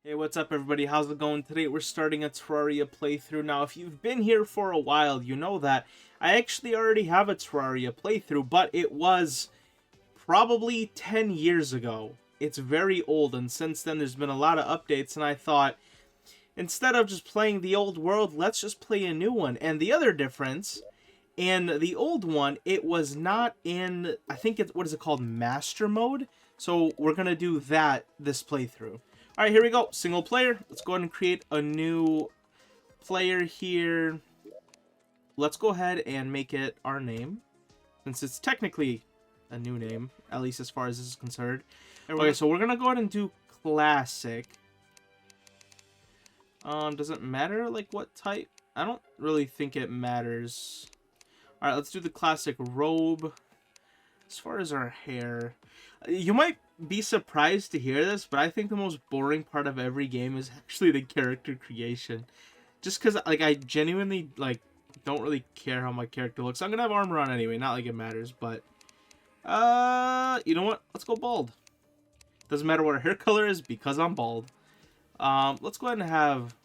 Hey, what's up everybody? How's it going? Today we're starting a Terraria playthrough. Now, if you've been here for a while, you know that I actually already have a Terraria playthrough, but it was probably 10 years ago. It's very old, and since then there's been a lot of updates, and I thought, instead of just playing the old world, let's just play a new one. And the other difference, in the old one, it was not in, I think it's, what is it called, Master Mode? So we're going to do that this playthrough. Alright, here we go. Single player. Let's go ahead and create a new player here. Let's go ahead and make it our name, since it's technically a new name, at least as far as this is concerned. Okay, so we're going to go ahead and do classic. Does it matter, like, what type? I don't really think it matters. Alright, let's do the classic robe. As far as our hair, you might be surprised to hear this, but I think the most boring part of every game is actually the character creation. Just because, like, I genuinely, like, don't really care how my character looks. I'm gonna have armor on anyway, not like it matters, but, you know what? Let's go bald. Doesn't matter what our hair color is because I'm bald. Let's go ahead and have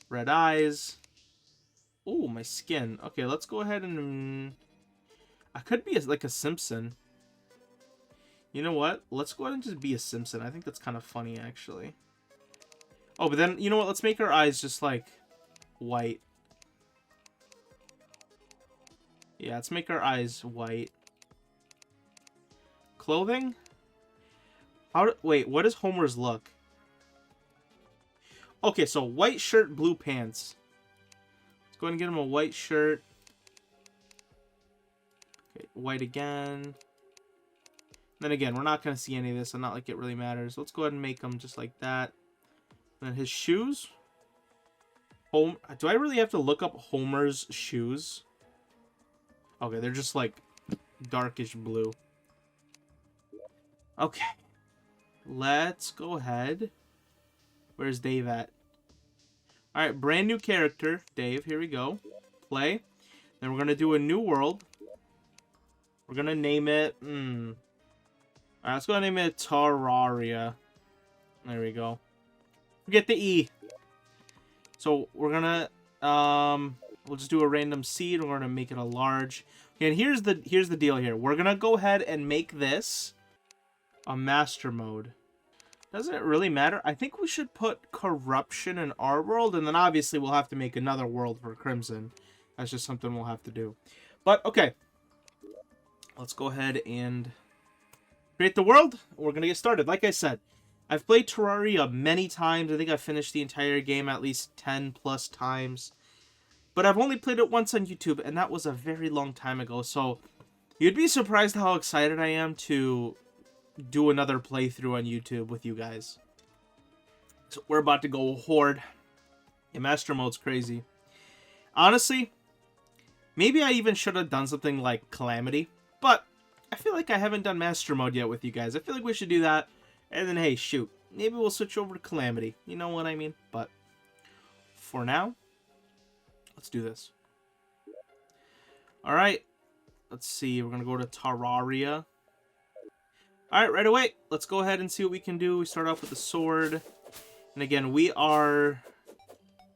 red eyes. Oh, my skin. Okay, let's go ahead and... I could be like a Simpson. You know what? Let's go ahead and just be a Simpson. I think that's kind of funny, actually. Oh, but then, you know what? Let's make our eyes just, like, white. Yeah, let's make our eyes white. Clothing? Wait, what does Homer's look? Okay, so white shirt, blue pants. Let's go ahead and get him a white shirt. Okay, white again. Then again, we're not going to see any of this, and not like it really matters. Let's go ahead and make them just like that. And then his shoes. Do I really have to look up Homer's shoes? Okay, they're just like darkish blue. Okay. Let's go ahead. Where's Dave at? Alright, brand new character. Dave, here we go. Play. Then we're going to do a new world. We're going to name it... Alright, let's go ahead and name it Terraria. There we go. Forget the E. So we're gonna we'll just do a random seed. We're gonna make it a large. Okay, and here's the deal here. We're gonna go ahead and make this a master mode. Doesn't it really matter? I think we should put corruption in our world, and then obviously we'll have to make another world for Crimson. That's just something we'll have to do. But okay. Let's go ahead and create the world. We're gonna get started. Like I said, I've played Terraria many times. I think I've finished the entire game at least 10 plus times. But I've only played it once on YouTube, and that was a very long time ago. So you'd be surprised how excited I am to do another playthrough on YouTube with you guys. So we're about to go Horde. Yeah, Master Mode's crazy. Honestly, maybe I even should have done something like Calamity. But I feel like I haven't done Master Mode yet with you guys. I feel like we should do that. And then, hey, shoot. Maybe we'll switch over to Calamity. You know what I mean? But for now, let's do this. Alright. Let's see. We're going to go to Terraria. Alright, right away. Let's go ahead and see what we can do. We start off with the sword. And again, we are...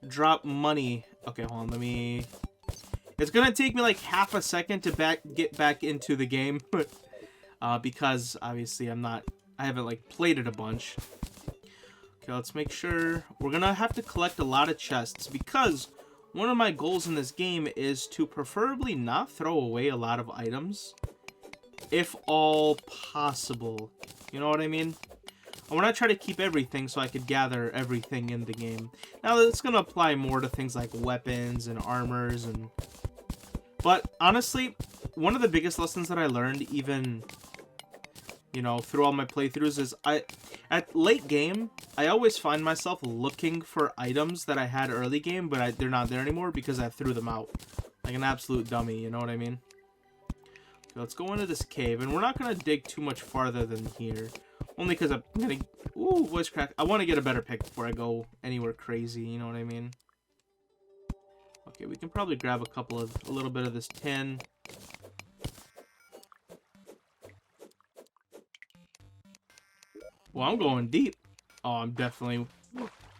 Drop money. Okay, hold on. Let me... It's going to take me like half a second to get back into the game. Because, obviously, I haven't, like, played it a bunch. Okay, let's make sure. We're going to have to collect a lot of chests because one of my goals in this game is to preferably not throw away a lot of items, if all possible. You know what I mean? I want to try to keep everything so I could gather everything in the game. Now, that's going to apply more to things like weapons and armors and... But, honestly, one of the biggest lessons that I learned, even... you know, through all my playthroughs is at late game, I always find myself looking for items that I had early game, but they're not there anymore because I threw them out. Like an absolute dummy, you know what I mean? Okay, let's go into this cave, and we're not going to dig too much farther than here. Only because I'm going to... Ooh, voice crack. I want to get a better pick before I go anywhere crazy, you know what I mean? Okay, we can probably grab a little bit of this tin. Well, I'm going deep. Oh, I'm definitely...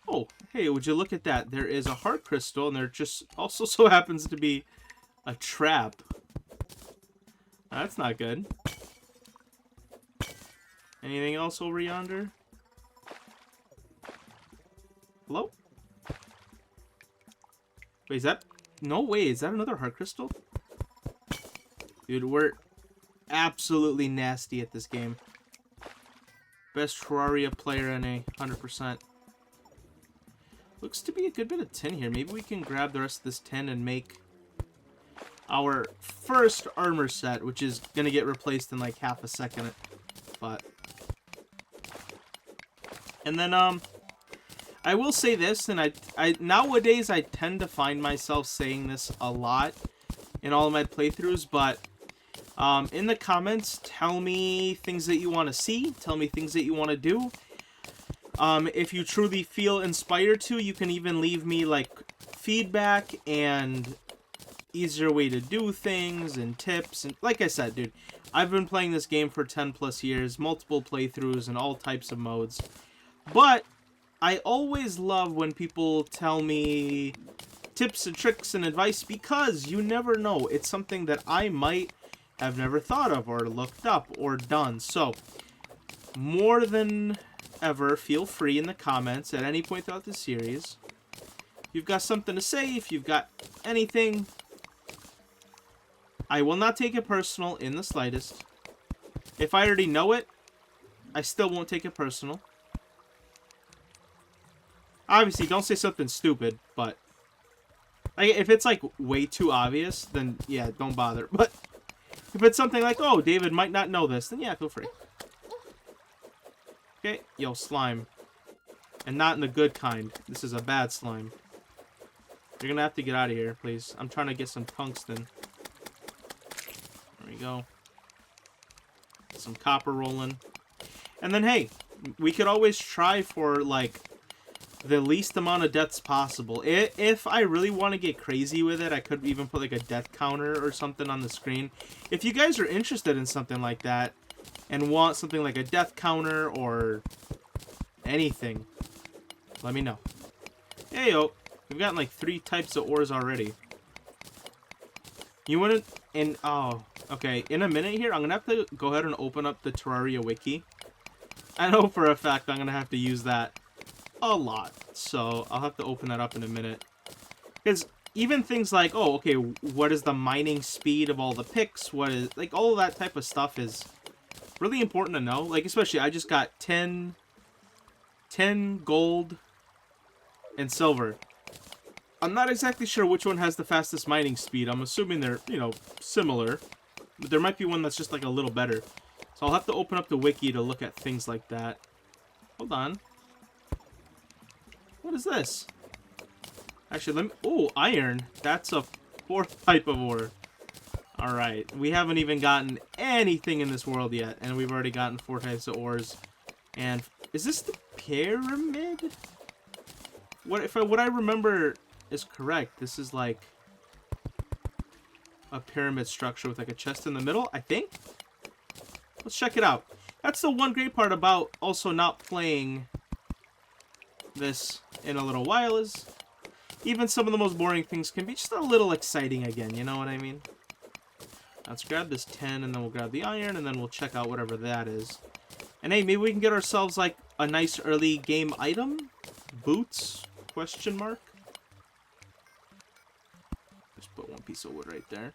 Oh, hey, would you look at that? There is a heart crystal, and there just also so happens to be a trap. That's not good. Anything else over yonder? Hello? Wait, is that... No way, is that another heart crystal? Dude, we're absolutely nasty at this game. Best Terraria player in a 100%. Looks to be a good bit of tin here. Maybe we can grab the rest of this tin and make our first armor set, which is going to get replaced in like half a second. But... And then, I will say this, and I nowadays I tend to find myself saying this a lot in all of my playthroughs, but in the comments, tell me things that you want to see, tell me things that you want to do. If you truly feel inspired to, you can even leave me like feedback and easier way to do things and tips. And like I said, dude, I've been playing this game for 10 plus years, multiple playthroughs and all types of modes. But I always love when people tell me tips and tricks and advice, because you never know. It's something that I might have never thought of or looked up or done. So, more than ever, feel free in the comments at any point throughout the series. If you've got something to say, if you've got anything, I will not take it personal in the slightest. If I already know it, I still won't take it personal. Obviously, don't say something stupid, but like, if it's like way too obvious, then yeah, don't bother. But if it's something like, oh, David might not know this, then yeah, feel free. Okay, yo, slime. And not in the good kind. This is a bad slime. You're gonna have to get out of here, please. I'm trying to get some tungsten. There we go. Get some copper rolling. And then, hey, we could always try for, like, the least amount of deaths possible. If I really want to get crazy with it, I could even put, like, a death counter or something on the screen. If you guys are interested in something like that, and want something like a death counter or anything, let me know. Hey, yo, we've gotten like 3 types of ores already. You want to, and oh, okay, in a minute here, I'm going to have to go ahead and open up the Terraria wiki. I know for a fact I'm going to have to use that a lot, so I'll have to open that up in a minute. Because even things like, oh, okay, what is the mining speed of all the picks? What is, like, all of that type of stuff is really important to know. Like, especially, I just got 10 gold and silver. I'm not exactly sure which one has the fastest mining speed. I'm assuming they're, you know, similar. But there might be one that's just, like, a little better. So I'll have to open up the wiki to look at things like that. Hold on. What is this? Actually, let me... Oh, iron. That's a 4th type of ore. Alright. We haven't even gotten anything in this world yet. And we've already gotten 4 types of ores. And is this the pyramid? What I remember is correct. This is like a pyramid structure with like a chest in the middle, I think. Let's check it out. That's the one great part about also not playing this in a little while, is even some of the most boring things can be just a little exciting again, you know what I mean? Let's grab this 10, and then we'll grab the iron, and then we'll check out whatever that is. And hey, maybe we can get ourselves like a nice early game item? Boots? Question mark? Just put 1 piece of wood right there.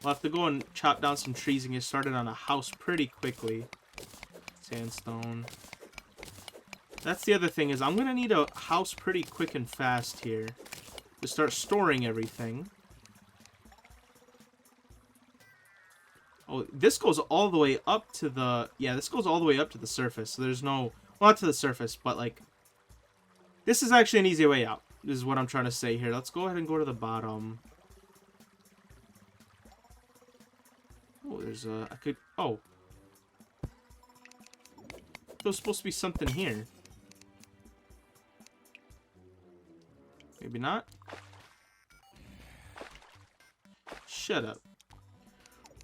We'll have to go and chop down some trees and get started on a house pretty quickly. Sandstone. That's the other thing, is I'm going to need a house pretty quick and fast here to start storing everything. Oh, this goes all the way up to the... Yeah, this goes all the way up to the surface. So there's no... Well, not to the surface, but like... This is actually an easy way out. This is what I'm trying to say here. Let's go ahead and go to the bottom. Oh, there's a... I could... Oh. There's supposed to be something here. Maybe not. Shut up.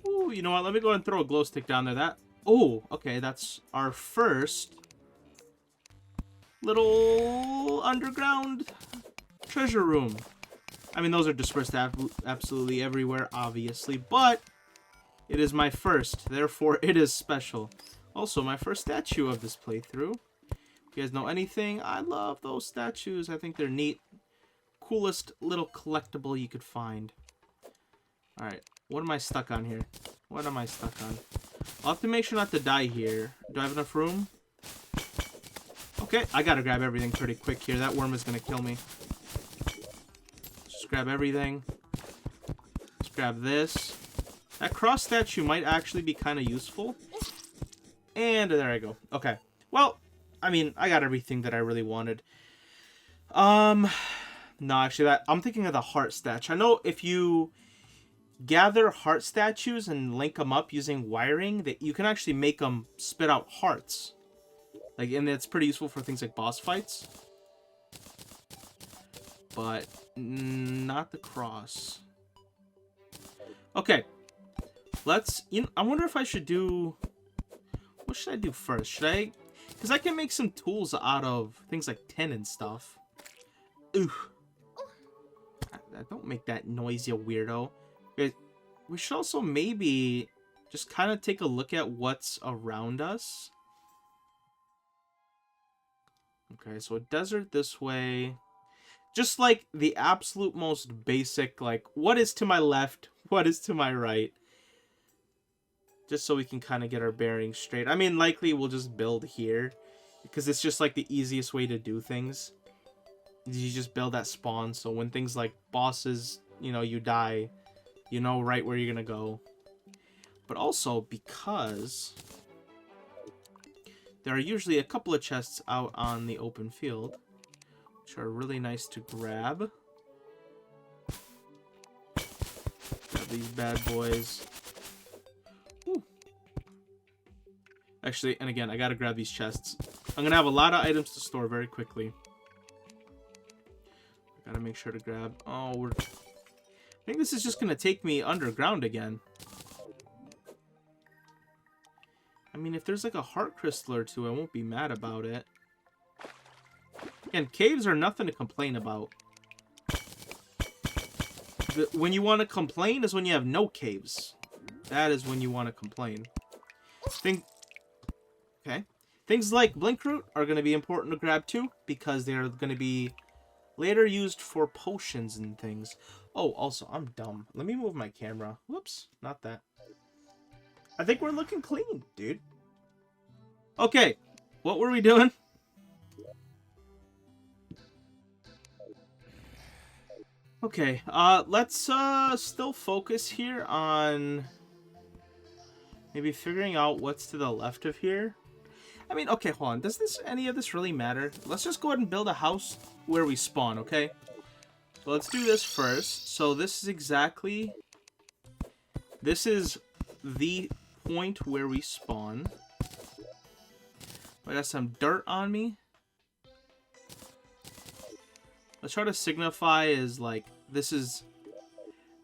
Ooh, you know what? Let me go ahead and throw a glow stick down there. That... Oh, okay. That's our first little underground treasure room. I mean, those are dispersed absolutely everywhere, obviously, but it is my first, therefore it is special. Also, my first statue of this playthrough. If you guys know anything, I love those statues. I think they're neat. Coolest little collectible you could find. Alright, what am I stuck on here? What am I stuck on? I'll have to make sure not to die here. Do I have enough room? Okay, I gotta grab everything pretty quick here. That worm is gonna kill me. Just grab everything. Just grab this. That cross statue might actually be kind of useful. And there I go. Okay. Well, I mean, I got everything that I really wanted. No, actually, I'm thinking of the heart statue. I know if you gather heart statues and link them up using wiring, that you can actually make them spit out hearts. Like, and that's pretty useful for things like boss fights. But not the cross. Okay. Let's, I wonder if I should do, what should I do first? Should I, because I can make some tools out of things like tin and stuff. Ooh. Don't make that noise, you weirdo. We should also maybe just kind of take a look at what's around us. Okay, so a desert this way. Just like the absolute most basic, like, what is to my left, what is to my right. Just so we can kind of get our bearings straight. I mean, likely we'll just build here, because it's just like the easiest way to do things. You just build at spawn, so when things like bosses, you die, you know right where you're gonna go. But also because there are usually a couple of chests out on the open field, which are really nice to grab. Grab these bad boys. Whew. Actually, and again, I gotta grab these chests. I'm gonna have a lot of items to store very quickly. I gotta make sure to grab... Oh, I think this is just gonna take me underground again. I mean, if there's like a heart crystal or two, I won't be mad about it. And caves are nothing to complain about. When you want to complain is when you have no caves. That is when you want to complain. Okay. Things like blink root are going to be important to grab too, because they're going to be later used for potions and things. Oh, also, I'm dumb. Let me move my camera. Whoops, not that. I think we're looking clean, dude. Okay, what were we doing? Okay, let's still focus here on maybe figuring out what's to the left of here. I mean, okay, hold on. Does any of this really matter? Let's just go ahead and build a house where we spawn, okay? So let's do this first. So this is exactly... This is the point where we spawn. I got some dirt on me. Let's try to signify as, like, this is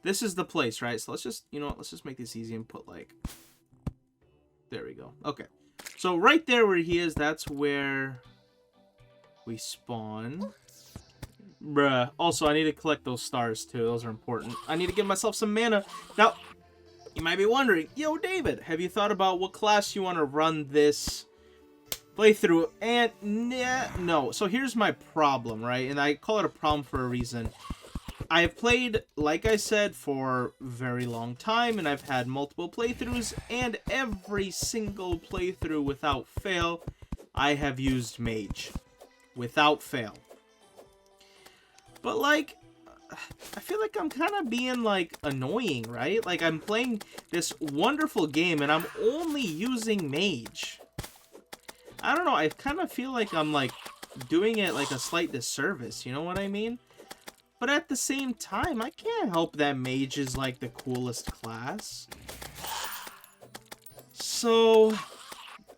the place, right? So let's just, let's just make this easy and put, like... There we go. Okay. So right there where he is, that's where we spawn. Bruh. Also, I need to collect those stars, too. Those are important. I need to give myself some mana. Now, you might be wondering, yo, David, have you thought about what class you want to run this playthrough? And, no. So here's my problem, right? And I call it a problem for a reason. I've played, like I said, for a very long time, and I've had multiple playthroughs, and every single playthrough without fail, I have used mage. Without fail. But, like, I feel like I'm kind of being, like, annoying, right? Like, I'm playing this wonderful game, and I'm only using mage. I don't know, I kind of feel like I'm, like, doing it, like, a slight disservice, you know what I mean? But at the same time, I can't help that mage is, like, the coolest class. So,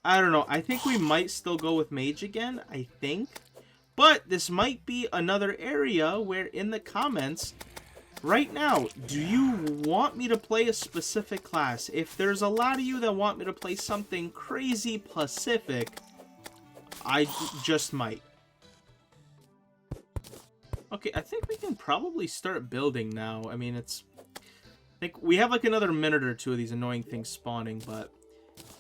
I don't know. I think we might still go with mage again, I think. But this might be another area where in the comments, right now, do you want me to play a specific class? If there's a lot of you that want me to play something crazy Pacific, I just might. Okay, I think we can probably start building now. I mean, it's... I think we have like another minute or two of these annoying things spawning, but...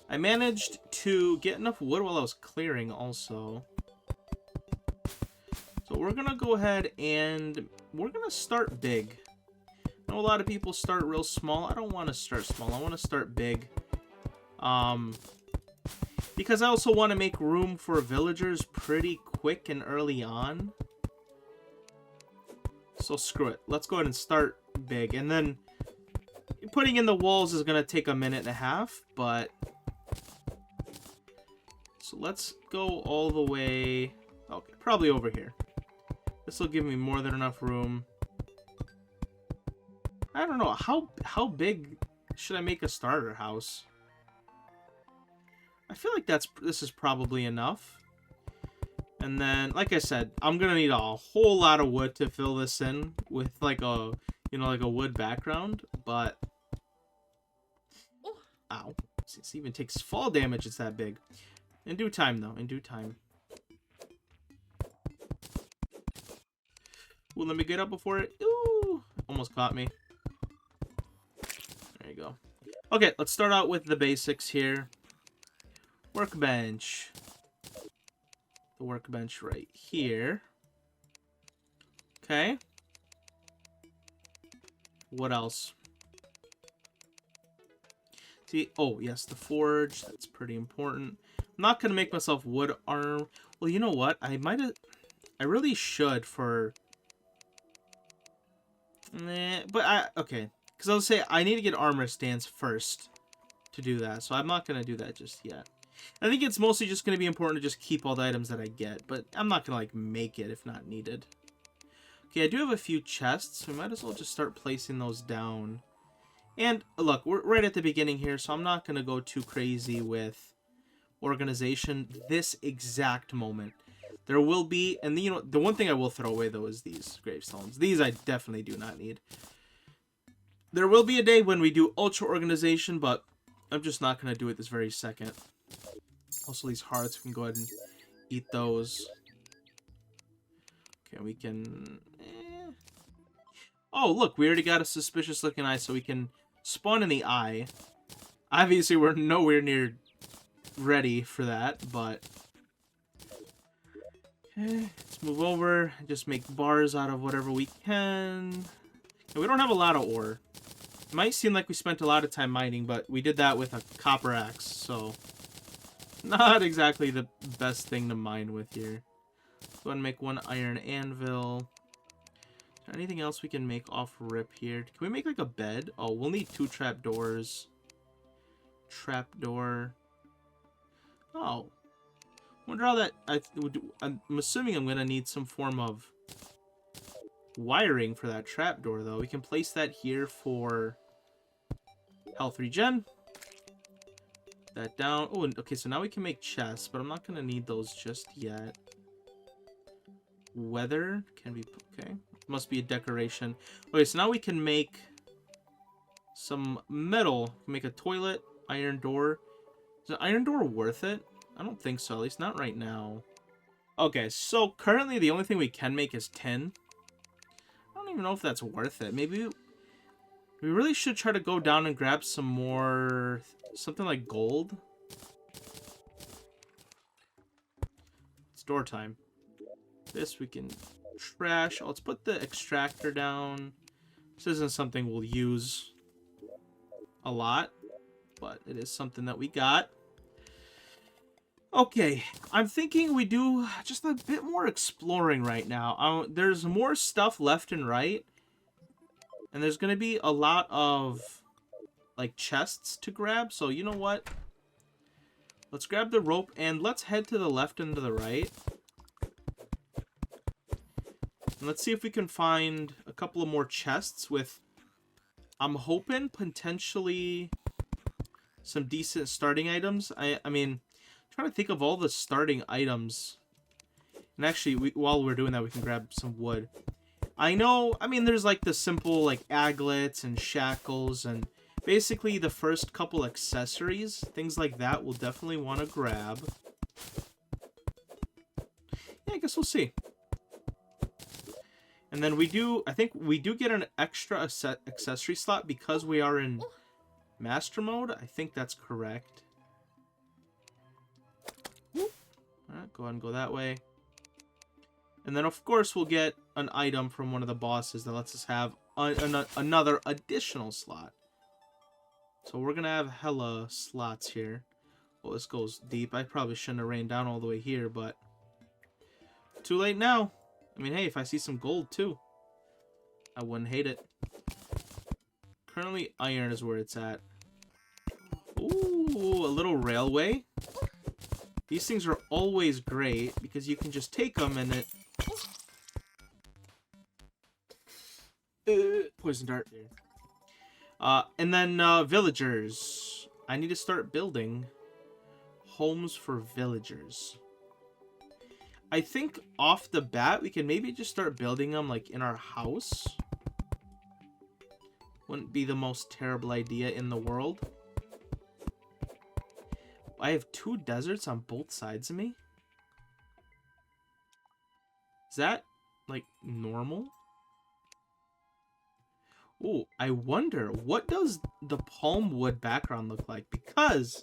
I managed to get enough wood while I was clearing also. So we're gonna go ahead and we're gonna start big. I know a lot of people start real small. I don't want to start small. I want to start big. Because I also want to make room for villagers pretty quick and early on. So screw it. Let's go ahead and start big. And then putting in the walls is going to take a minute and a half, but... So let's go all the way... Okay, probably over here. This will give me more than enough room. I don't know. How big should I make a starter house? I feel like this is probably enough. And then, like I said, I'm going to need a whole lot of wood to fill this in with like a, like a wood background, but... Ow. This even takes fall damage, it's that big. In due time, though. In due time. Ooh, let me get up before it... Ooh! Almost caught me. There you go. Okay, let's start out with the basics here. Workbench. The workbench right here. Okay. What else? See, oh, yes, the forge. That's pretty important. I'm not going to make myself wood armor. Well, you know what? I really should for... okay. Because I'll say I need to get armor stance first to do that. So I'm not going to do that just yet. I think it's mostly just going to be important to just keep all the items that I get. But I'm not going to, like, make it if not needed. Okay, I do have a few chests. So we might as well just start placing those down. And, look, we're right at the beginning here. So I'm not going to go too crazy with organization this exact moment. There will be... And, the one thing I will throw away, though, is these gravestones. These I definitely do not need. There will be a day when we do ultra organization, but I'm just not going to do it this very second. Also, these hearts, we can go ahead and eat those. Okay, we can... Oh, look, we already got a suspicious looking eye, so we can spawn in the eye. Obviously, we're nowhere near ready for that, but... Okay, let's move over and just make bars out of whatever we can. And we don't have a lot of ore. It might seem like we spent a lot of time mining, but we did that with a copper axe, so... Not exactly the best thing to mine with here. Let's go ahead and make one iron anvil. Is there anything else we can make off rip here? Can we make like a bed? Oh, we'll need 2 trapdoors. Trapdoor. Oh. Wonder how that... I'm assuming I'm going to need some form of wiring for that trapdoor, though. We can place that here for health regen. That down. Oh, okay, so now we can make chests, but I'm not going to need those just yet. Weather can be... Okay. Must be a decoration. Okay, so now we can make some metal. Make a toilet, iron door. Is an iron door worth it? I don't think so, at least not right now. Okay, so currently the only thing we can make is tin. I don't even know if that's worth it. Maybe we really should try to go down and grab some more... Something like gold. It's door time. This we can trash. Oh, let's put the extractor down. This isn't something we'll use a lot, but it is something that we got. Okay, I'm thinking we do just a bit more exploring right now. There's more stuff left and right, and there's going to be a lot of like chests to grab, so you know what? Let's grab the rope and let's head to the left and to the right. And let's see if we can find a couple of more chests with, I'm hoping, potentially some decent starting items. I mean, I'm trying to think of all the starting items. And actually, while we're doing that, we can grab some wood. I mean, there's like the simple like aglets and shackles and basically the first couple accessories, things like that, we'll definitely want to grab. Yeah, I guess we'll see. And then we do, I think we do get an extra accessory slot because we are in master mode. I think that's correct. Alright, go ahead and go that way. And then, of course, we'll get an item from one of the bosses that lets us have another additional slot. So we're going to have hella slots here. Well, this goes deep. I probably shouldn't have rained down all the way here, but too late now. I mean, hey, if I see some gold, too, I wouldn't hate it. Currently, iron is where it's at. Ooh, a little railway. These things are always great because you can just take them and it... poison dart. And then villagers. I need to start building homes for villagers. I think off the bat we can maybe just start building them like in our house. Wouldn't be the most terrible idea in the world. I have 2 deserts on both sides of me. Is that like normal? Ooh, I wonder, what does the palm wood background look like? Because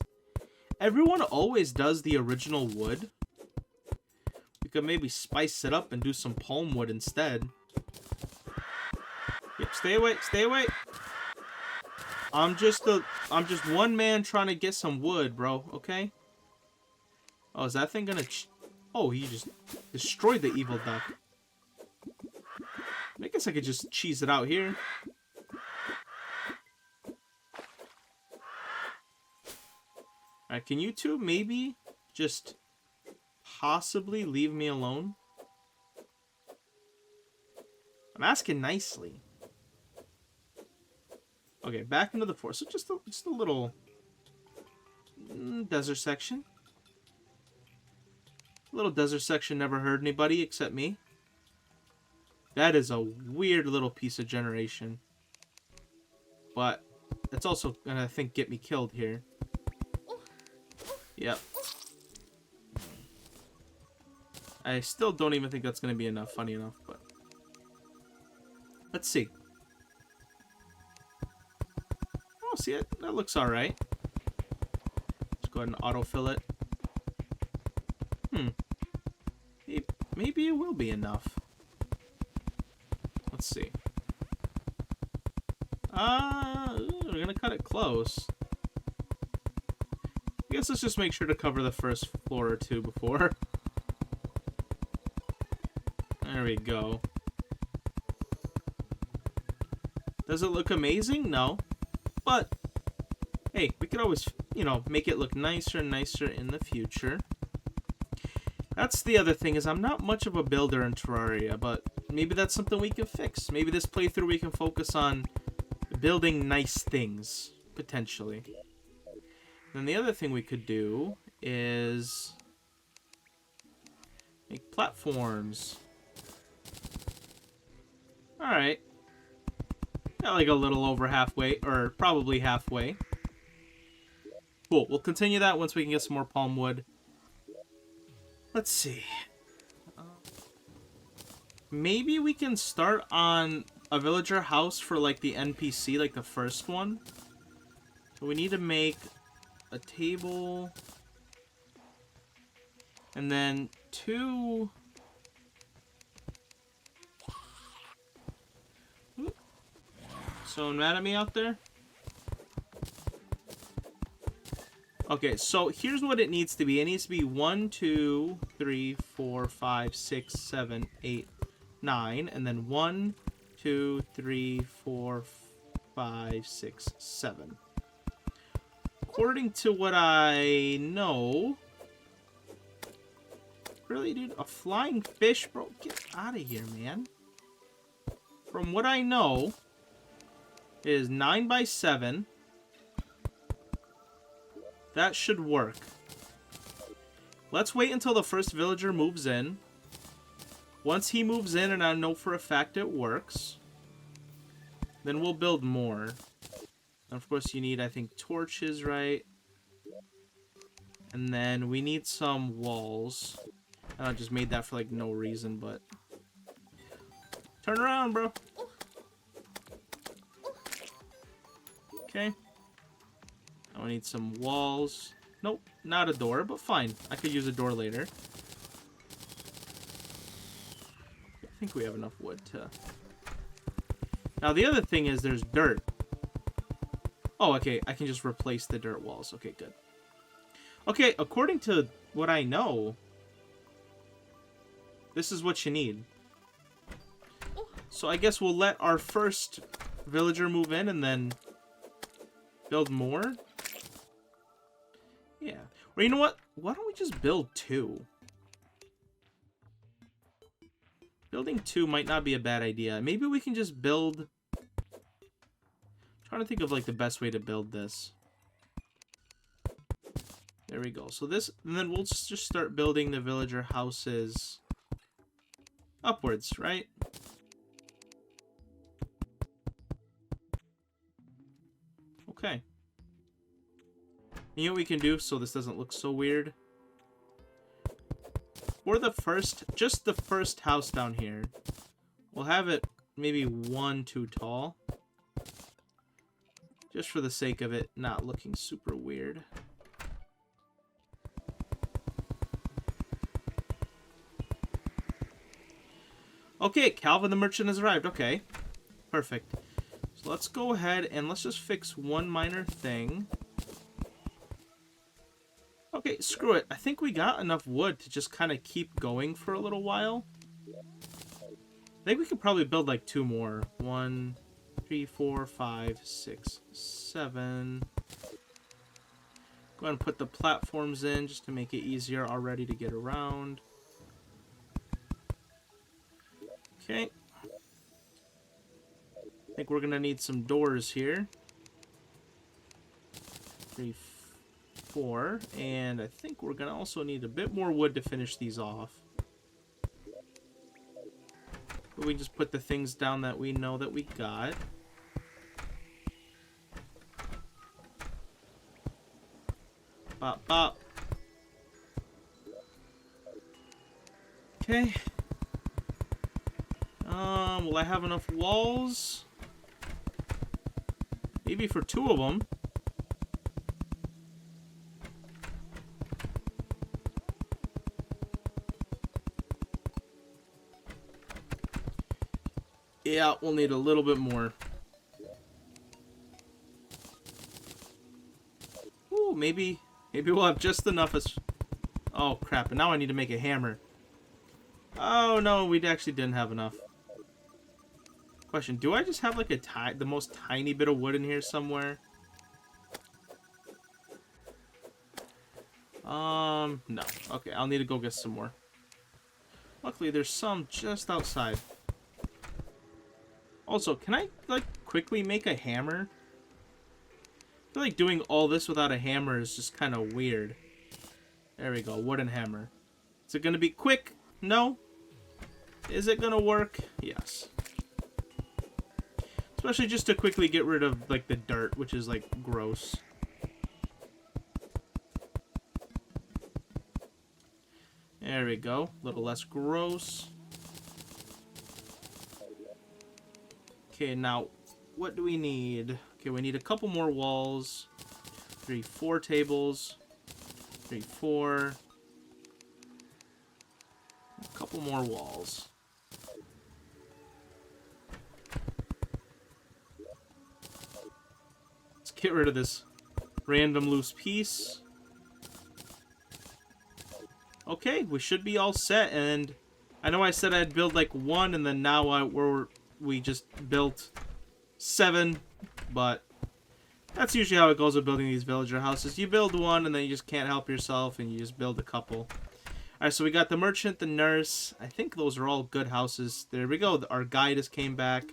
everyone always does the original wood. We could maybe spice it up and do some palm wood instead. Yep, stay away, stay away. I'm just one man trying to get some wood, bro, okay? Oh, is that thing gonna... Oh, he just destroyed the evil duck. I guess I could just cheese it out here. Alright, can you two maybe just possibly leave me alone? I'm asking nicely. Okay, back into the forest. So just a little desert section. A little desert section never hurt anybody except me. That is a weird little piece of generation. But it's also gonna, I think, get me killed here. Yep. I still don't even think that's gonna be enough, funny enough, but let's see. Oh, see it? That looks alright. Let's go ahead and autofill it. Maybe it will be enough. Let's see. We're gonna cut it close. I guess let's just make sure to cover the first floor or two before. There we go. Does it look amazing? No. But, hey, we could always, you know, make it look nicer and nicer in the future. That's the other thing, is I'm not much of a builder in Terraria, but maybe that's something we can fix. Maybe this playthrough we can focus on building nice things, potentially. Then the other thing we could do is make platforms. Alright. Got like a little over halfway, or probably halfway. Cool, we'll continue that once we can get some more palm wood. Let's see. Maybe we can start on a villager house for like the NPC, like the first one. So we need to make a table. And then 2... Someone mad at me out there? Okay, so here's what it needs to be. It needs to be 1, 2, 3, 4, 5, 6, 7, 8, 9. And then 1, 2, 3, 4, 5, 6, 7. According to what I know... Really, dude? A flying fish? Bro, get out of here, man. From what I know... It is 9 by 7. That should work. Let's wait until the first villager moves in. Once he moves in and I know for a fact it works, then we'll build more. And of course you need, I think, torches, right? And then we need some walls. I just made that for like no reason, but... Turn around, bro. Okay. Now I need some walls. Nope, not a door, but fine. I could use a door later. I think we have enough wood to... Now, the other thing is there's dirt. Oh, okay. I can just replace the dirt walls. Okay, good. Okay, according to what I know, this is what you need. So I guess we'll let our first villager move in and then build more. Yeah. Or you know what? Why don't we just build 2? Building 2 might not be a bad idea. Maybe we can just build... I'm trying to think of like the best way to build this. There we go. So this, and then we'll just start building the villager houses upwards, right? Okay. You know what we can do so this doesn't look so weird? For the first, just the first house down here, we'll have it maybe 1 too tall. Just for the sake of it not looking super weird. Okay, Calvin the merchant has arrived. Okay, perfect. So let's go ahead and let's just fix one minor thing. Okay, screw it. I think we got enough wood to just kind of keep going for a little while. I think we could probably build like 2 more. 1, 3, 4, 5, 6, 7. Go ahead and put the platforms in just to make it easier already to get around. Okay. I think we're gonna need some doors here. 3, 4, and I think we're gonna also need a bit more wood to finish these off. But we just put the things down that we know that we got. Bop, bop. Okay. Will I have enough walls? Maybe for 2 of them. Yeah, we'll need a little bit more. Ooh, maybe we'll have just enough as... Oh, crap. And now I need to make a hammer. Oh, no, we actually didn't have enough. Question, do I just have like the most tiny bit of wood in here somewhere? No. Okay, I'll need to go get some more. Luckily, there's some just outside. Also, can I, like, quickly make a hammer? I feel like doing all this without a hammer is just kind of weird. There we go, wooden hammer. Is it gonna be quick? No. Is it gonna work? Yes. Especially just to quickly get rid of, like, the dirt, which is, like, gross. There we go. A little less gross. Okay, now, what do we need? Okay, we need a couple more walls. 3, 4 tables. 3, 4. A couple more walls. Let's get rid of this random loose piece. Okay, we should be all set, and I know I said I'd build like 1, and then now we just built 7, but that's usually how it goes with building these villager houses. You build 1, and then you just can't help yourself, and you just build a couple. Alright, so we got the merchant, the nurse. I think those are all good houses. There we go. Our guide has came back.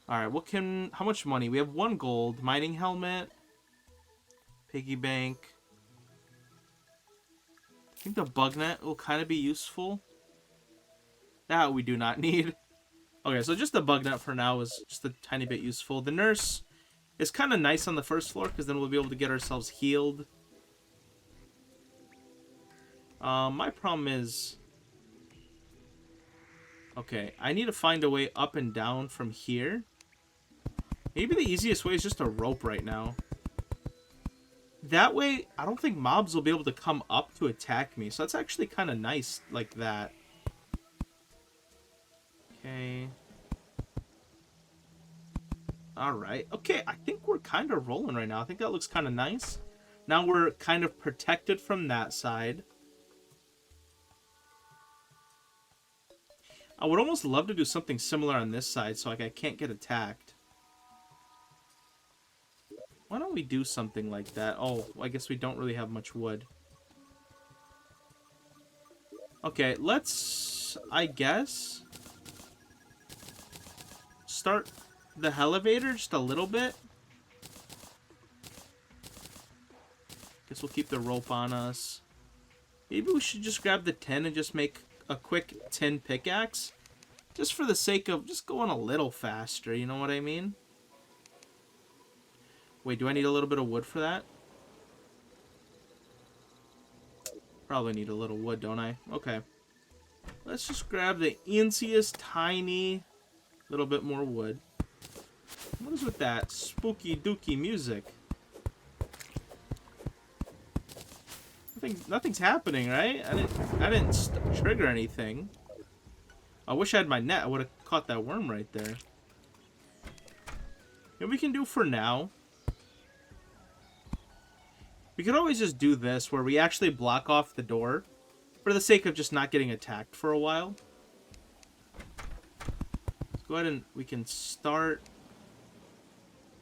Alright, how much money? We have 1 gold. Mining helmet. Piggy bank. I think the bug net will kind of be useful. That we do not need. Okay, so just the bug net for now is just a tiny bit useful. The nurse is kind of nice on the first floor because then we'll be able to get ourselves healed. My problem is Okay, I need to find a way up and down from here. Maybe the easiest way is just a rope right now. That way, I don't think mobs will be able to come up to attack me. So that's actually kind of nice like that. Okay. Alright. Okay, I think we're kind of rolling right now. I think that looks kind of nice. Now we're kind of protected from that side. I would almost love to do something similar on this side so like I can't get attacked. Why don't we do something like that? Oh, I guess we don't really have much wood. Okay, let's, I guess, start the elevator just a little bit. Guess we'll keep the rope on us. Maybe we should just grab the tin and just make a quick tin pickaxe. Just for the sake of just going a little faster, you know what I mean? Wait, do I need a little bit of wood for that? Probably need a little wood, don't I? Okay. Let's just grab the insiest, tiny, little bit more wood. What is with that spooky dooky music? Nothing's happening, right? I didn't trigger anything. I wish I had my net. I would have caught that worm right there. What we can do for now, we could always just do this where we actually block off the door for the sake of just not getting attacked for a while. Let's go ahead and we can start